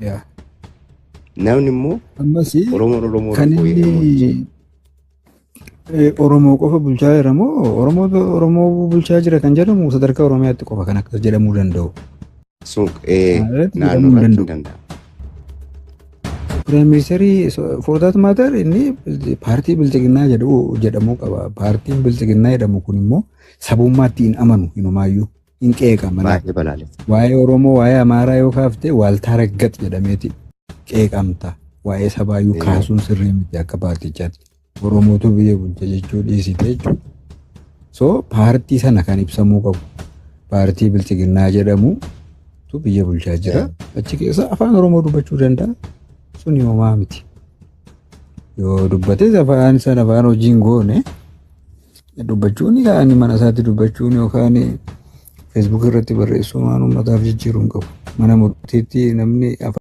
yaa. Namni immoo Ammas Oromoo kan rakkoo inni Oromoo qofa bulchaa jira moo Oromoo bulchaa jira kan jedhamu sadarkaa Oromiyaatti qofa kan akkas jedhamuu danda'u. sun Jedhamuu naannoo hin irratti danda'u. hin danda'a. Prime Minister for that matter inni paartii bilchiginnaa jedhamuu qaba. Paartiin bilchiginnaa jedhamu kun immoo sabummaatti hin amanu hinumaayyuu hin qeeqama. Baay'ee balaalessa. Waa'ee Oromoo waa'ee Amaaraa yoo kaaftee waaltaa raggat jedhameeti qeeqamta. Waa'ee sabaayyuu kaasuun sirrii miti akka paartichaatti. Oromootu biyya bulcha jechuu dhiisite jechuudha. So paartii sana kan ibsamuu qabu. Paartii bilchiginnaa jedhamutu biyya bulchaa jira. Achi keessa afaan Oromoo dubbachuu danda'a. Sun yoomaa miti. Yoo dubbates afaan sana afaan hojiin goone dubbachuun yaa'anii mana isaatti dubbachuun yookaan Facebook irratti barreessuun waan uummataaf jijjiiruu hin qabu. Mana murtiitti namni